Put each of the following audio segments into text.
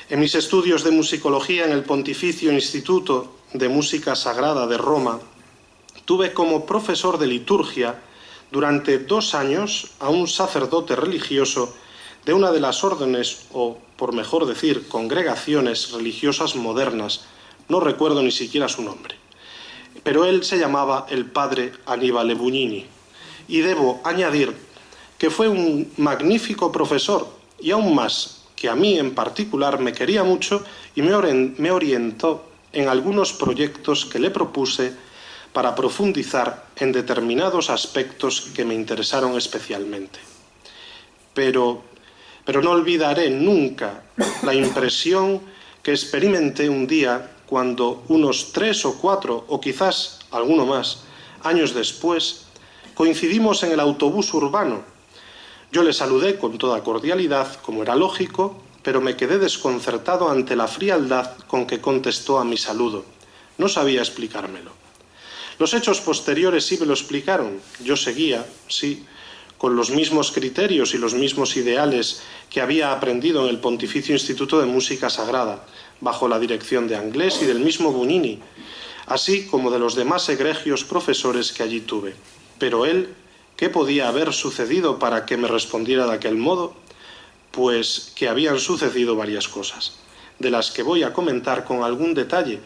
En mis estudios de musicología en el Pontificio Instituto de Música Sagrada de Roma, tuve como profesor de liturgia durante 2 años a un sacerdote religioso de una de las órdenes, o por mejor decir, congregaciones religiosas modernas. No recuerdo ni siquiera su nombre. Pero él se llamaba el padre Annibale Bugnini. Y debo añadir que fue un magnífico profesor, y aún más, que a mí en particular me quería mucho y me orientó en algunos proyectos que le propuse para profundizar en determinados aspectos que me interesaron especialmente. Pero no olvidaré nunca la impresión que experimenté un día cuando unos 3 o 4, o quizás alguno más, años después, coincidimos en el autobús urbano. Yo le saludé con toda cordialidad, como era lógico, pero me quedé desconcertado ante la frialdad con que contestó a mi saludo. No sabía explicármelo. Los hechos posteriores sí me lo explicaron. Yo seguía, sí, con los mismos criterios y los mismos ideales que había aprendido en el Pontificio Instituto de Música Sagrada, bajo la dirección de Anglés y del mismo Bugnini, así como de los demás egregios profesores que allí tuve. Pero él, ¿qué podía haber sucedido para que me respondiera de aquel modo? Pues que habían sucedido varias cosas, de las que voy a comentar con algún detalle.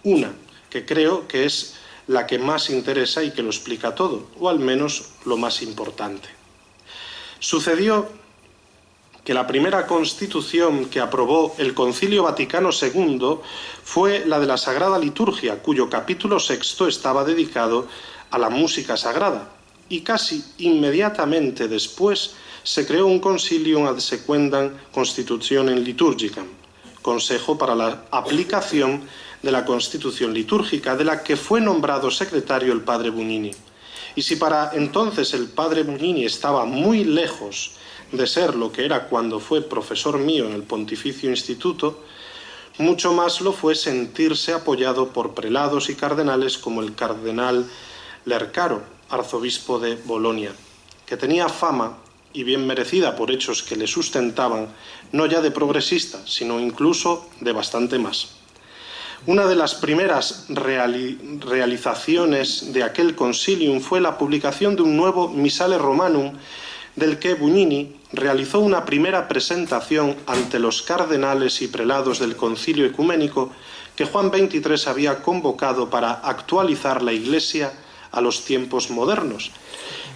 Una, que creo que es la que más interesa y que lo explica todo, o al menos lo más importante. Sucedió que la primera constitución que aprobó el Concilio Vaticano II fue la de la Sagrada Liturgia, cuyo capítulo 6 estaba dedicado a la música sagrada, y casi inmediatamente después se creó un concilium ad sequendam constitutionem liturgicam, consejo para la aplicación de la Constitución litúrgica, de la que fue nombrado secretario el padre Bugnini. Y si para entonces el padre Bugnini estaba muy lejos de ser lo que era cuando fue profesor mío en el Pontificio Instituto, mucho más lo fue sentirse apoyado por prelados y cardenales como el cardenal Lercaro, arzobispo de Bolonia, que tenía fama, y bien merecida por hechos que le sustentaban, no ya de progresista, sino incluso de bastante más. Una de las primeras realizaciones de aquel concilium fue la publicación de un nuevo Missale Romanum, del que Bugnini realizó una primera presentación ante los cardenales y prelados del concilio ecuménico que Juan XXIII había convocado para actualizar la Iglesia a los tiempos modernos,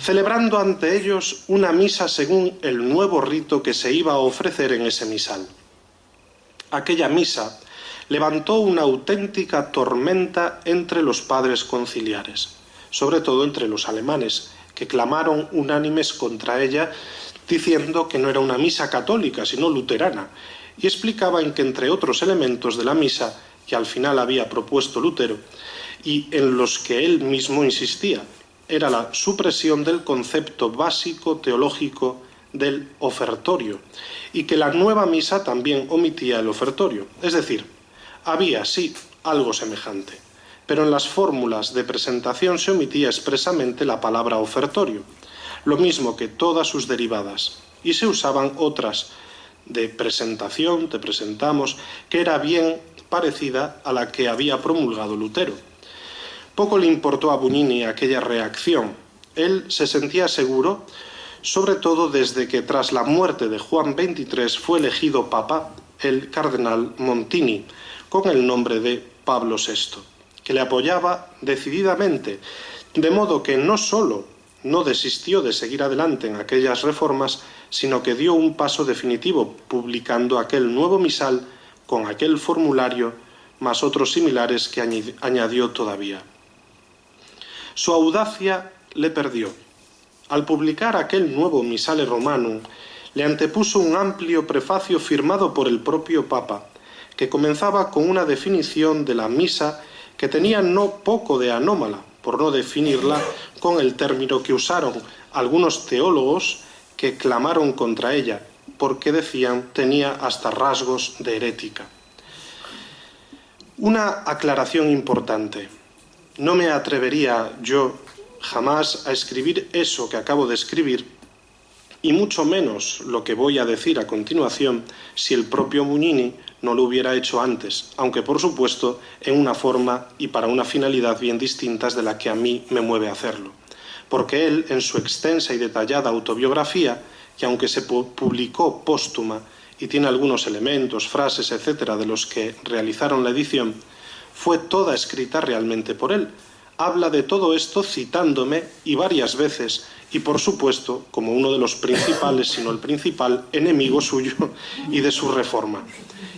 celebrando ante ellos una misa según el nuevo rito que se iba a ofrecer en ese misal. Aquella misa levantó una auténtica tormenta entre los padres conciliares, sobre todo entre los alemanes, que clamaron unánimes contra ella, diciendo que no era una misa católica, sino luterana, y explicaban que, entre otros elementos de la misa, que al final había propuesto Lutero, y en los que él mismo insistía, era la supresión del concepto básico teológico del ofertorio, y que la nueva misa también omitía el ofertorio. Es decir, había, sí, algo semejante, pero en las fórmulas de presentación se omitía expresamente la palabra ofertorio, lo mismo que todas sus derivadas, y se usaban otras de presentación, te presentamos, que era bien parecida a la que había promulgado Lutero. Poco le importó a Bugnini aquella reacción. Él se sentía seguro, sobre todo desde que tras la muerte de Juan XXIII fue elegido papa el cardenal Montini, con el nombre de Pablo VI, que le apoyaba decididamente, de modo que no solo no desistió de seguir adelante en aquellas reformas, sino que dio un paso definitivo, publicando aquel nuevo misal con aquel formulario, más otros similares que añadió todavía. Su audacia le perdió. Al publicar aquel nuevo Missale Romanum, le antepuso un amplio prefacio firmado por el propio Papa, que comenzaba con una definición de la misa que tenía no poco de anómala, por no definirla con el término que usaron algunos teólogos que clamaron contra ella, porque decían tenía hasta rasgos de herética. Una aclaración importante. No me atrevería yo jamás a escribir eso que acabo de escribir y mucho menos lo que voy a decir a continuación si el propio Bugnini no lo hubiera hecho antes, aunque por supuesto en una forma y para una finalidad bien distintas de la que a mí me mueve hacerlo. Porque él, en su extensa y detallada autobiografía, que aunque se publicó póstuma y tiene algunos elementos, frases, etcétera, de los que realizaron la edición, fue toda escrita realmente por él. Habla de todo esto citándome y varias veces, y por supuesto, como uno de los principales, sino el principal, enemigo suyo y de su reforma.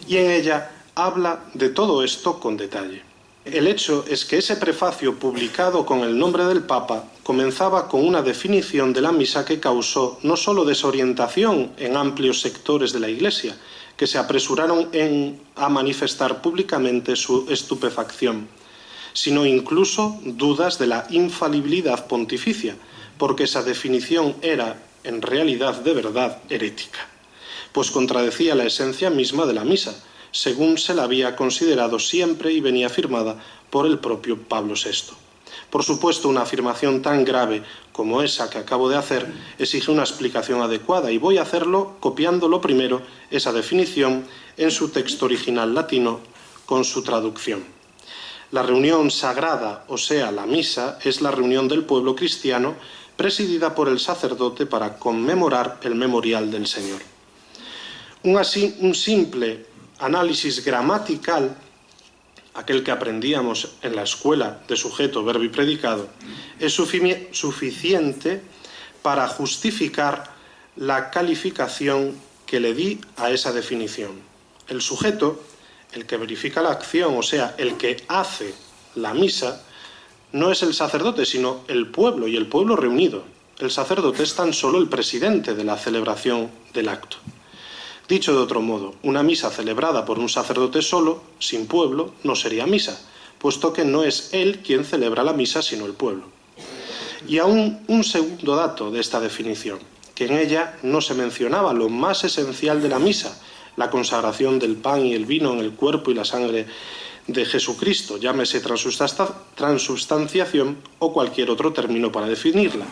Y en ella habla de todo esto con detalle. El hecho es que ese prefacio publicado con el nombre del Papa comenzaba con una definición de la misa que causó no solo desorientación en amplios sectores de la Iglesia, que se apresuraron a manifestar públicamente su estupefacción, sino incluso dudas de la infalibilidad pontificia, porque esa definición era, en realidad de verdad, herética, pues contradecía la esencia misma de la misa, según se la había considerado siempre y venía afirmada por el propio Pablo VI. Por supuesto, una afirmación tan grave como esa que acabo de hacer exige una explicación adecuada, y voy a hacerlo copiándolo primero, esa definición, en su texto original latino con su traducción. La reunión sagrada, o sea, la misa, es la reunión del pueblo cristiano presidida por el sacerdote para conmemorar el memorial del Señor. Un simple análisis gramatical, aquel que aprendíamos en la escuela de sujeto, verbo y predicado, es suficiente para justificar la calificación que le di a esa definición. El sujeto, el que verifica la acción, o sea, el que hace la misa, no es el sacerdote, sino el pueblo, y el pueblo reunido. El sacerdote es tan solo el presidente de la celebración del acto. Dicho de otro modo, una misa celebrada por un sacerdote solo, sin pueblo, no sería misa, puesto que no es él quien celebra la misa, sino el pueblo. Y aún un segundo dato de esta definición, que en ella no se mencionaba lo más esencial de la misa, la consagración del pan y el vino en el cuerpo y la sangre de Jesucristo, llámese transubstanciación o cualquier otro término para definirla,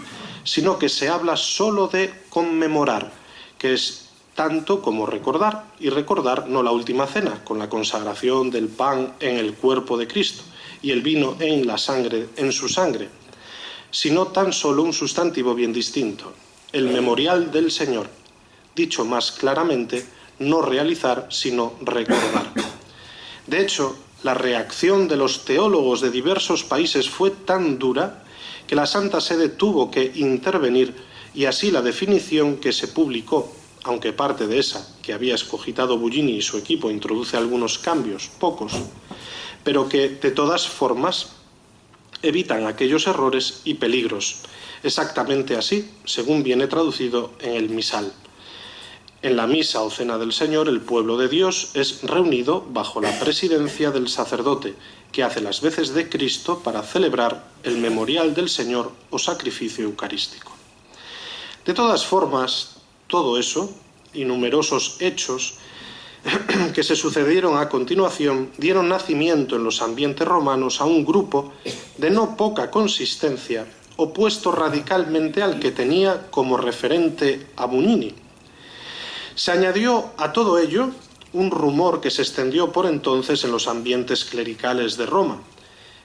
sino que se habla solo de conmemorar, que es tanto como recordar, y recordar no la última cena, con la consagración del pan en el cuerpo de Cristo y el vino en la sangre, en su sangre, sino tan solo un sustantivo bien distinto, el memorial del Señor, dicho más claramente, no realizar, sino recordar. De hecho, la reacción de los teólogos de diversos países fue tan dura que la Santa Sede tuvo que intervenir, y así la definición que se publicó, aunque parte de esa que había escogitado Bugnini y su equipo introduce algunos cambios, pocos, pero que de todas formas evitan aquellos errores y peligros, exactamente así, según viene traducido en el misal. En la misa o cena del Señor, el pueblo de Dios es reunido bajo la presidencia del sacerdote, que hace las veces de Cristo para celebrar el memorial del Señor o sacrificio eucarístico. De todas formas, todo eso y numerosos hechos que se sucedieron a continuación dieron nacimiento en los ambientes romanos a un grupo de no poca consistencia, opuesto radicalmente al que tenía como referente a Bugnini. Se añadió a todo ello un rumor que se extendió por entonces en los ambientes clericales de Roma,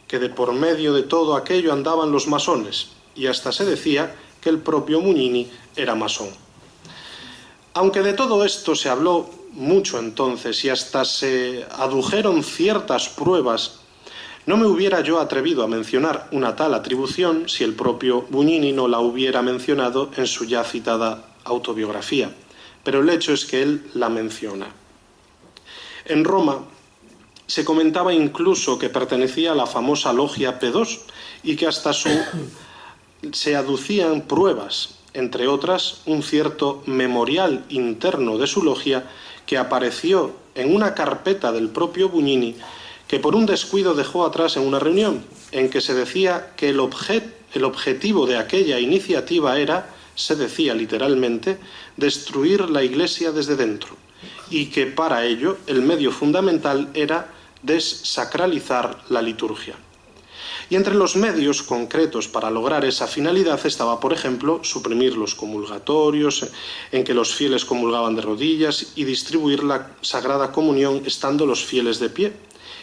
que de por medio de todo aquello andaban los masones, y hasta se decía que el propio Bugnini era masón. Aunque de todo esto se habló mucho entonces y hasta se adujeron ciertas pruebas, no me hubiera yo atrevido a mencionar una tal atribución si el propio Bugnini no la hubiera mencionado en su ya citada autobiografía, pero el hecho es que él la menciona. En Roma se comentaba incluso que pertenecía a la famosa logia P2 y que hasta se aducían pruebas, entre otras un cierto memorial interno de su logia que apareció en una carpeta del propio Bugnini, que por un descuido dejó atrás en una reunión, en que se decía que el objetivo de aquella iniciativa era, se decía literalmente, destruir la Iglesia desde dentro, y que para ello el medio fundamental era desacralizar la liturgia. Y entre los medios concretos para lograr esa finalidad estaba, por ejemplo, suprimir los comulgatorios, en que los fieles comulgaban de rodillas, y distribuir la Sagrada Comunión estando los fieles de pie.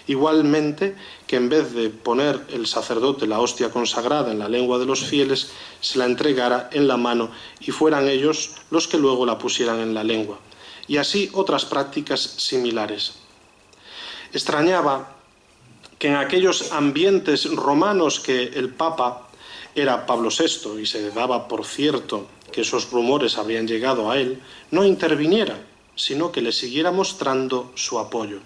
Igualmente, que en vez de poner el sacerdote la hostia consagrada en la lengua de los fieles, se la entregara en la mano y fueran ellos los que luego la pusieran en la lengua. Y así otras prácticas similares. Extrañaba que en aquellos ambientes romanos que el Papa era Pablo VI y se daba por cierto que esos rumores habrían llegado a él, no interviniera, sino que le siguiera mostrando su apoyo.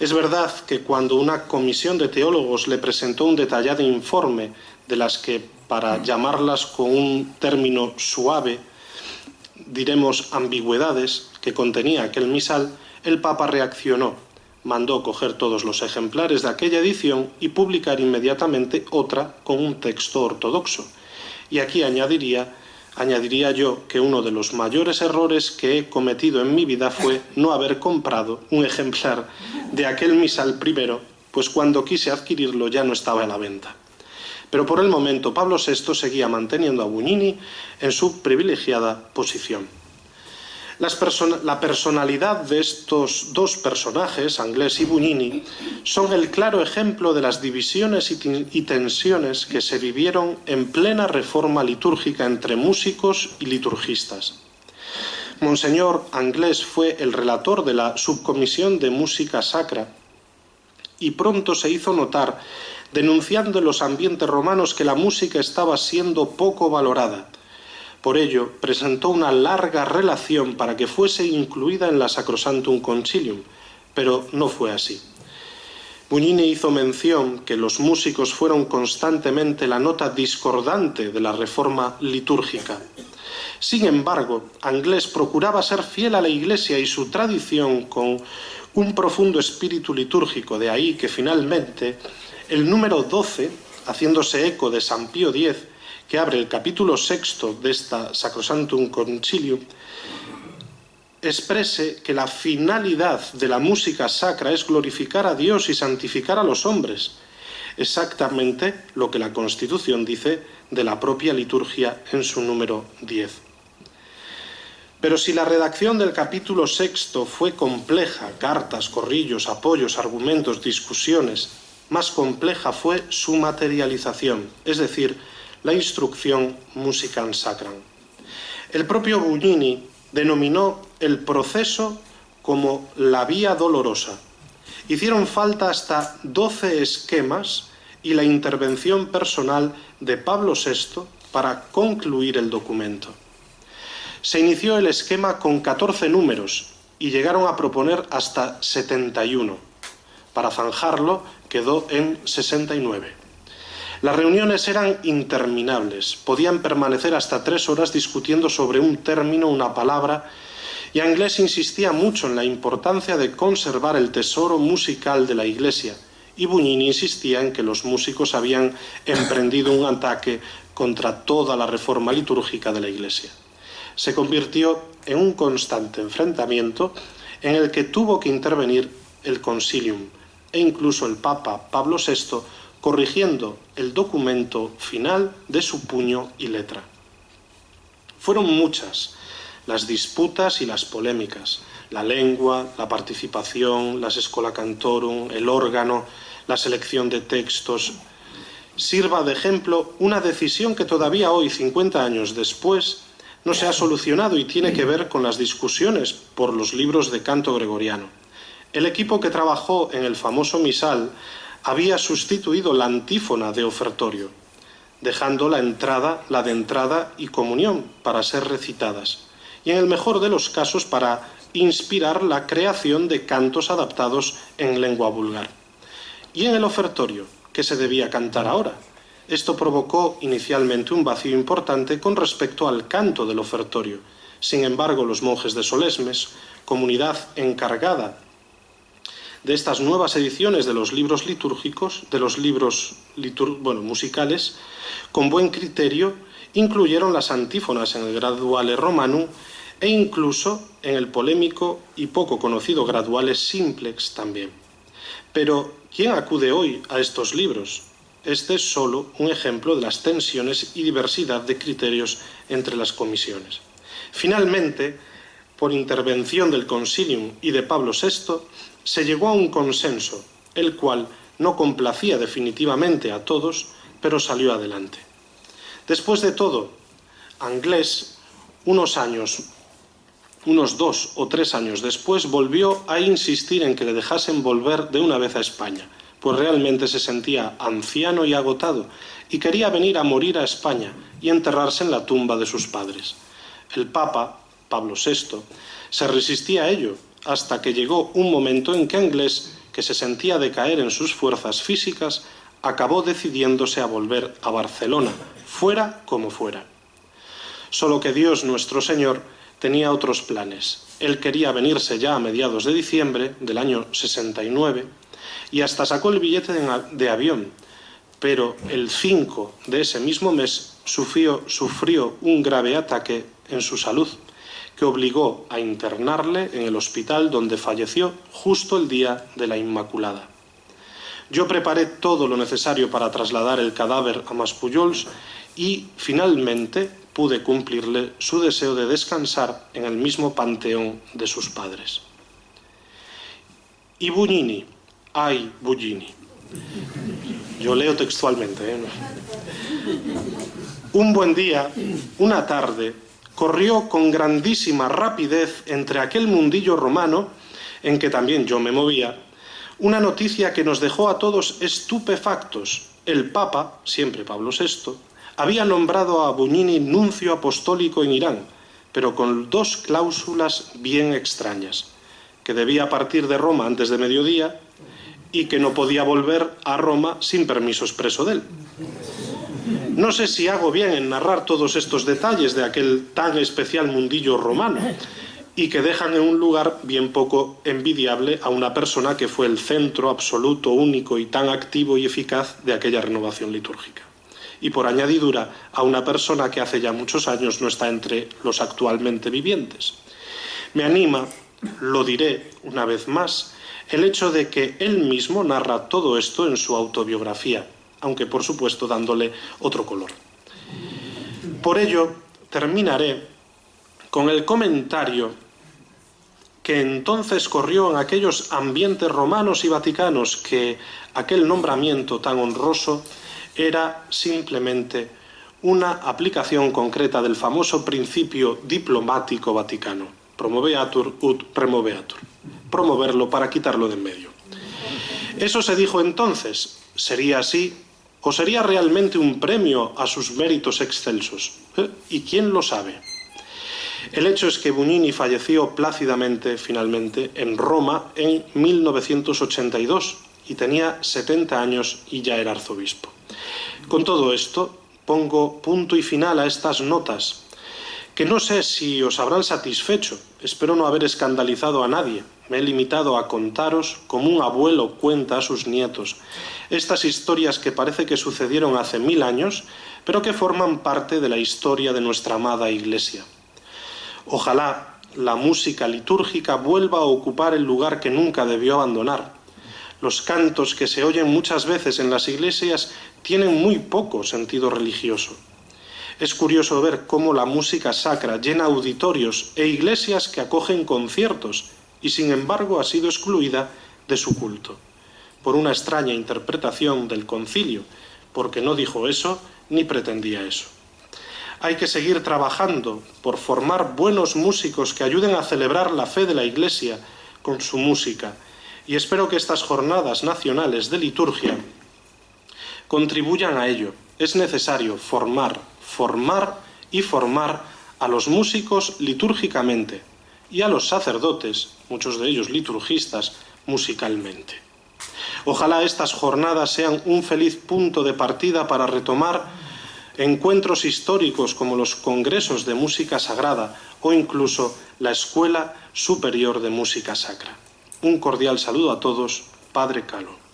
Es verdad que cuando una comisión de teólogos le presentó un detallado informe de las que, para llamarlas con un término suave, diremos ambigüedades que contenía aquel misal, el Papa reaccionó, mandó coger todos los ejemplares de aquella edición y publicar inmediatamente otra con un texto ortodoxo. Y aquí añadiría yo que uno de los mayores errores que he cometido en mi vida fue no haber comprado un ejemplar de aquel misal primero, pues cuando quise adquirirlo ya no estaba a la venta. Pero por el momento Pablo VI seguía manteniendo a Bugnini en su privilegiada posición. La personalidad de estos dos personajes, Anglés y Bugnini, son el claro ejemplo de las divisiones y tensiones que se vivieron en plena reforma litúrgica entre músicos y liturgistas. Monseñor Anglés fue el relator de la subcomisión de música sacra y pronto se hizo notar denunciando en los ambientes romanos que la música estaba siendo poco valorada. Por ello, presentó una larga relación para que fuese incluida en la Sacrosanctum Concilium, pero no fue así. Bugnini hizo mención que los músicos fueron constantemente la nota discordante de la reforma litúrgica. Sin embargo, Anglés procuraba ser fiel a la Iglesia y su tradición con un profundo espíritu litúrgico, de ahí que finalmente el número 12, haciéndose eco de San Pío X, que abre el capítulo 6 de esta Sacrosanctum Concilium, exprese que la finalidad de la música sacra es glorificar a Dios y santificar a los hombres, exactamente lo que la Constitución dice de la propia liturgia en su número 10. Pero si la redacción del capítulo 6 fue compleja, cartas, corrillos, apoyos, argumentos, discusiones, más compleja fue su materialización, es decir, la instrucción Musicam Sacram. El propio Bugnini denominó el proceso como la vía dolorosa. Hicieron falta hasta 12 esquemas y la intervención personal de Pablo VI para concluir el documento. Se inició el esquema con 14 números y llegaron a proponer hasta 71. Para zanjarlo quedó en 69. Las reuniones eran interminables, podían permanecer hasta 3 horas discutiendo sobre un término, una palabra, y Anglés insistía mucho en la importancia de conservar el tesoro musical de la Iglesia, y Bugnini insistía en que los músicos habían emprendido un ataque contra toda la reforma litúrgica de la Iglesia. Se convirtió en un constante enfrentamiento en el que tuvo que intervenir el Concilium, e incluso el Papa Pablo VI, corrigiendo el documento final de su puño y letra. Fueron muchas las disputas y las polémicas, la lengua, la participación, las Schola Cantorum, el órgano, la selección de textos. Sirva de ejemplo una decisión que todavía hoy, 50 años después, no se ha solucionado y tiene que ver con las discusiones por los libros de canto gregoriano. El equipo que trabajó en el famoso misal había sustituido la antífona de ofertorio, dejando la de entrada y comunión para ser recitadas, y en el mejor de los casos para inspirar la creación de cantos adaptados en lengua vulgar. Y en el ofertorio, ¿qué se debía cantar ahora? Esto provocó inicialmente un vacío importante con respecto al canto del ofertorio. Sin embargo, los monjes de Solesmes, comunidad encargada de estas nuevas ediciones de los libros litúrgicos, de los libros musicales, con buen criterio incluyeron las antífonas en el Graduale Romanum e incluso en el polémico y poco conocido Graduale Simplex también. Pero, ¿quién acude hoy a estos libros? este es solo un ejemplo de las tensiones y diversidad de criterios entre las comisiones. Finalmente, por intervención del Concilium y de Pablo VI, se llegó a un consenso, el cual no complacía definitivamente a todos, pero salió adelante. Después de todo, Anglés, unos 2 o 3 años después, volvió a insistir en que le dejasen volver de una vez a España, pues realmente se sentía anciano y agotado y quería venir a morir a España y enterrarse en la tumba de sus padres. El Papa, Pablo VI, se resistía a ello, hasta que llegó un momento en que Anglés, que se sentía decaer en sus fuerzas físicas, acabó decidiéndose a volver a Barcelona, fuera como fuera. Solo que Dios nuestro Señor tenía otros planes. Él quería venirse ya a mediados de diciembre del año 69 y hasta sacó el billete de avión, pero el 5 de ese mismo mes sufrió un grave ataque en su salud, que obligó a internarle en el hospital donde falleció justo el día de la Inmaculada. Yo preparé todo lo necesario para trasladar el cadáver a Maspujols y finalmente pude cumplirle su deseo de descansar en el mismo panteón de sus padres. Y Buñini, ay Buñini. Yo leo textualmente, ¿eh? Un buen día, una tarde, corrió con grandísima rapidez entre aquel mundillo romano, en que también yo me movía, una noticia que nos dejó a todos estupefactos. El Papa, siempre Pablo VI, había nombrado a Buñini nuncio apostólico en Irán, pero con 2 cláusulas bien extrañas: que debía partir de Roma antes de mediodía y que no podía volver a Roma sin permiso expreso de él. No sé si hago bien en narrar todos estos detalles de aquel tan especial mundillo romano y que dejan en un lugar bien poco envidiable a una persona que fue el centro absoluto, único y tan activo y eficaz de aquella renovación litúrgica. Y por añadidura a una persona que hace ya muchos años no está entre los actualmente vivientes. Me anima, lo diré una vez más, el hecho de que él mismo narra todo esto en su autobiografía, aunque por supuesto dándole otro color. Por ello, terminaré con el comentario que entonces corrió en aquellos ambientes romanos y vaticanos, que aquel nombramiento tan honroso era simplemente una aplicación concreta del famoso principio diplomático vaticano: promoveatur ut removeatur, promoverlo para quitarlo de en medio. Eso se dijo entonces. ¿Sería así? ¿O sería realmente un premio a sus méritos excelsos? ¿Y quién lo sabe? El hecho es que Buñini falleció plácidamente, finalmente, en Roma en 1982 y tenía 70 años y ya era arzobispo. Con todo esto, pongo punto y final a estas notas, que no sé si os habrán satisfecho. Espero no haber escandalizado a nadie. Me he limitado a contaros, como un abuelo cuenta a sus nietos, estas historias que parece que sucedieron hace 1000 años, pero que forman parte de la historia de nuestra amada Iglesia. Ojalá la música litúrgica vuelva a ocupar el lugar que nunca debió abandonar. Los cantos que se oyen muchas veces en las iglesias tienen muy poco sentido religioso. Es curioso ver cómo la música sacra llena auditorios e iglesias que acogen conciertos y sin embargo ha sido excluida de su culto, por una extraña interpretación del concilio, porque no dijo eso ni pretendía eso. Hay que seguir trabajando por formar buenos músicos que ayuden a celebrar la fe de la Iglesia con su música, y espero que estas jornadas nacionales de liturgia contribuyan a ello. Es necesario formar a los músicos litúrgicamente y a los sacerdotes, muchos de ellos liturgistas, musicalmente. Ojalá estas jornadas sean un feliz punto de partida para retomar encuentros históricos como los congresos de música sagrada o incluso la Escuela Superior de Música Sacra. Un cordial saludo a todos, Padre Calo.